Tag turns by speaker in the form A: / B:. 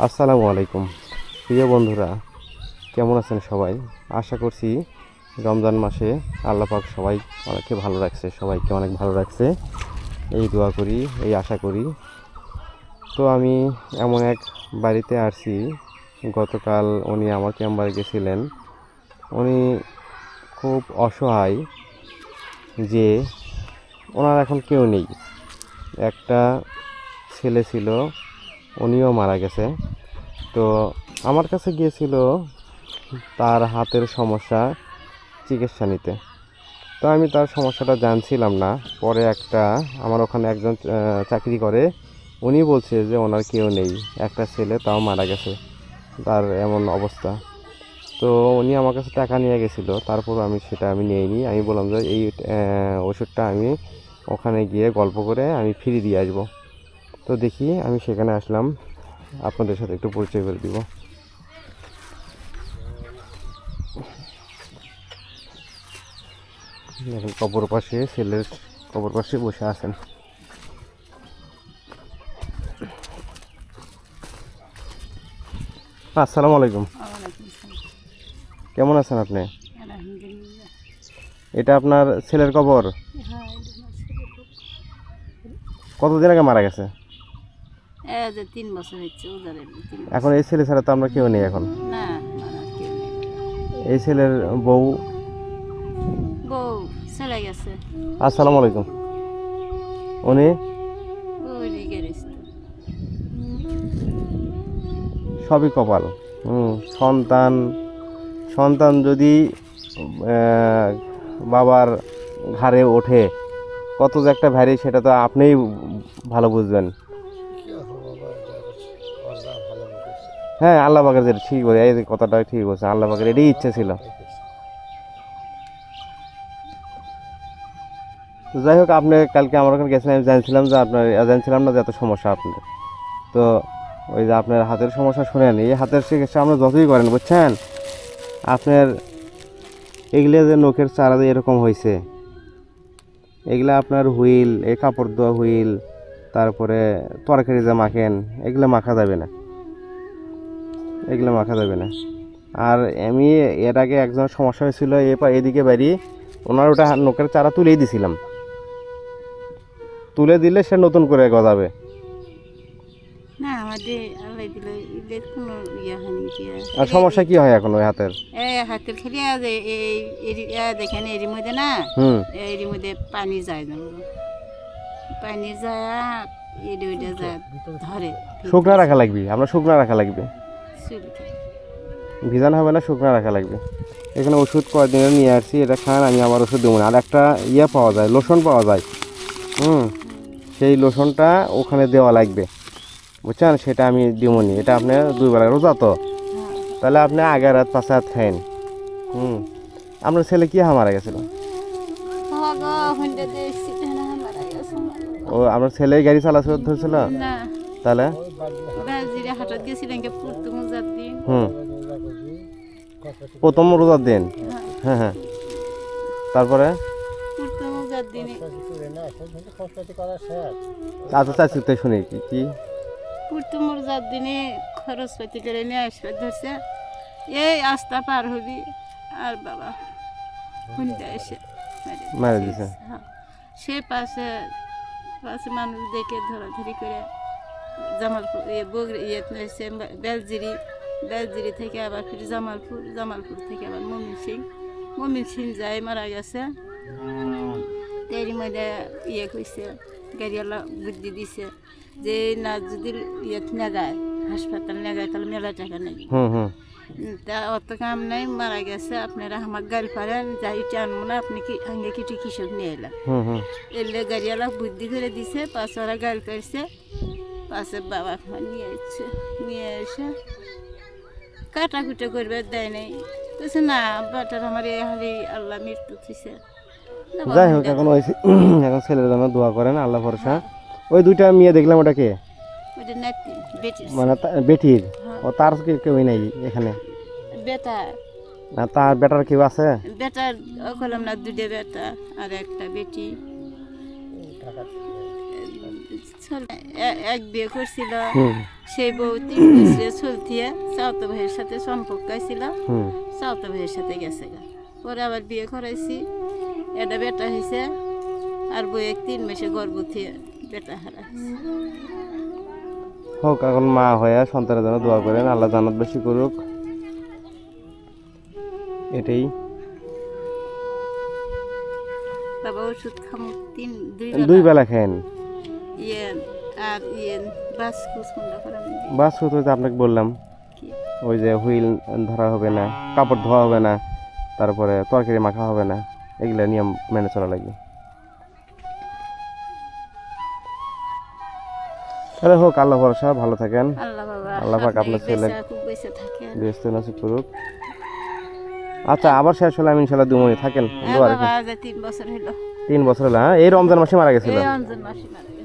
A: আসসালামু আলাইকুম প্রিয় বন্ধুরা, কেমন আছেন সবাই? আশা করছি রমজান মাসে আল্লাহ পাক অনেককে ভালো রাখছে, সবাইকে অনেক ভালো রাখছে, এই দোয়া করি, এই আশা করি। তো আমি এমন এক বাড়িতে আসছি, গতকাল উনি আমার চেম্বারে গেছিলেন। উনি খুব অসহায়, যে ওনার এখন কেউ নেই। একটা ছেলে ছিল, উনিও মারা গেছে। তো আমার কাছে গিয়েছিল তার হাতের সমস্যা চিকিৎসা নিতে। তো আমি তার সমস্যাটা জানছিলাম না। পরে আমার ওখানে একজন চাকরি করে, উনি বলছে যে ওনার কেউ নেই, একটা ছেলে তাও মারা গেছে, তার এমন অবস্থা। তো উনি আমার কাছে টাকা নিয়ে গেছিলো, তারপর সেটা আমি নিইনি। আমি বললাম যে এই ওষুধটা আমি ওখানে গিয়ে গল্প করে আমি ফ্রি দিয়ে আসবো। তো দেখি আমি সেখানে আসলাম, আপনাদের সাথে একটু পরিচয় করে দিব। এখন ছেলের কবর পাশে বসে আছেন। আসসালামু আলাইকুম। কেমন আছেন আপনি? এটা আপনার ছেলের কবর? কতদিন আগে মারা গেছে?
B: 3 বছর হচ্ছে।
A: এখন এই ছেলে ছাড়া তো আমরা কেউ নেই এখন।
B: না,
A: এই ছেলের বউ
B: চলে গেছে।
A: আসসালামু আলাইকুম। উনি সবই কপাল। সন্তান সন্তান যদি বাবার ঘাড়ে ওঠে, কত যে একটা ভ্যারি, সেটা তো আপনিই ভালো বুঝবেন। হ্যাঁ, আল্লাহ পাকের যেটা ঠিক বলে, এই কথাটা ঠিক বলছে, আল্লাহ পাকের এটাই ইচ্ছে ছিল। তো যাই হোক, আপনি কালকে আমার ওখানে গেছেন, আমি জানছিলাম না যে এত সমস্যা আপনার। তো ওই যে আপনার হাতের সমস্যা শুনেন, এই হাতের চিকিৎসা আমরা যতই করেন, বুঝছেন, আপনার এগুলো যে নখের চারা যে এরকম হয়েছে, এগুলা আপনার হুইল, এই কাপড় দেওয়া হুইল, তারপরে তরকারি যে মাখেন, এগুলো মাখা যাবে না, এগুলো মাখা যাবে না। আর আমি এর আগে একজন সমস্যা হয়েছিল এদিকে বাড়ি, ওনার ওটা নখের চারা তুলেই দিছিলাম, তুলে দিলে সে নতুন করে গজাবে।
B: না, আমাদের আল্লাহ দিল এদের কোনো হয়নি।
A: আর সমস্যা কি হয় এখন ওই হাতের?
B: হাতের খালি দেখেন এর মধ্যে না, এর মধ্যে পানি যায় না, পানি যায় যায় ধরে।
A: শুকনা রাখা লাগবে, আমরা শুকনা রাখা লাগবে, ভিজানো হবে না, শুকনা রাখা লাগবে। এখানে ওষুধ কয়েকদিনের নিয়ে আসছি, এটা খান, আমি আমার ওষুধ দেবো না। আর একটা পাওয়া যায়, লোশন পাওয়া যায়, সেই লোশনটা ওখানে দেওয়া লাগবে, বুঝছেন, সেটা আমি দিবনি। এটা আপনি 2 বেলা রোজা তো, তাহলে আপনি আগে রাত 5 রাত খাইন। আপনার ছেলে কি মারা গেছিল? ও, আপনার ছেলে গাড়ি চালাচল ধরছিল? তাহলে প্রথম রোজার দিন? হ্যাঁ হ্যাঁ, তারপরে আচ্ছা চাচ্ছি তো শুনি কি
B: প্রথম রোজার দিনে খরচ পাতি করে নিয়ে আসবে ধরছে, এই আস্তা পার হবি আর বাবা হুন্ডা এসে
A: মারা দিছে।
B: সে পাশে পাশে মানুষ দেখে ধরাধরি করে জামালপুর বেলজিরি থেকে আবার ফিরে জামালপুর থেকে আবার মমিন সিং যায়, মারা গেছে। এরই মধ্যে কইছে, গাড়িওয়ালা বুদ্ধি দিছে যে না, যদি নেগায় হাসপাতাল নেগায় তাহলে মেলা টাকা নেই, তা অত কাম নাই, মারা গেছে, আপনারা আমার গাড়ি পারেন যাই আনবো না, আপনি কি আগে কিছু কৃষক নিয়ে এলাম। এলে গাড়িওয়ালা বুদ্ধি করে দিছে, পাশে ওরা গাড়ি পাইছে, পাশে বাবা নিয়ে এসে কাটাকুটা করবে দেয় নাই, বলছে না বাটার আমার হারি আল্লাহ মৃত্যু থইছে।
A: যাই হোক, এখন এখন ছেলের জন্য দোয়া করেন, আল্লাহ ভরসা। ওই 2টা মেয়ে দেখলাম, ওটা কে? মানে বেটির? ও, তার কেউই নাই এখানে?
B: বেটা
A: না, তার বেটার কেউ আছে?
B: বেটার কলাম না, 2টা বেটা আর একটা বেটি, এক বিয়ে করছিল,
A: হুম
B: সেই বউ 3 বছরে চলতিয়ে চাওতো ভাইয়ের সাথে সম্পর্ক ছিল,
A: হুম
B: চাওতো ভাইয়ের সাথে গেছে গা। পরে আবার বিয়ে করাইছি, এটা বেটা হয়েছে, আর বউ 3 মাসে গর্ভ থেকে বেটা হারাইছে।
A: হোক, এখন মা হয়ে সন্তানের জন্য দোয়া করেন, আল্লাহ জান্নাত বেশি করুক, এটাই।
B: বাবা ওষুধ খামু 2
A: 2
B: বেলা,
A: বেলা খান।
B: ইয়ে আর ইয়ে বাস কুসকুন্ডা করে
A: বাস হতে হতে আপনাকে বললাম,
B: কি
A: ওই যে হুইল ধরা হবে না, কাপড় ধোয়া হবে না, তারপরে তরকারি মাখা হবে না, এগুলা নিয়ম মেনে চলা লাগবে। আরে হোক, আল্লাহ ভরসা, ভালো থাকেন,
B: আল্লাহ বাবা
A: আল্লাহ পাক
B: আপনি
A: আপনার ছেলে
B: খুব বেঁচে থাকেন।
A: ব্যস্ত নসিব করুক। আচ্ছা, আবার শেষ হলে আমি ইনশাল্লাহ দুমনি থাকেন,
B: হ্যাঁ
A: দোয়া
B: বাবা,
A: রাখেন।
B: আজ 3 বছর হলো,
A: 3 বছর হলো, হ্যাঁ? এই রমজান মাসে মারা গেছিল।
B: এই অঞ্জন মাসি মারা গেছে।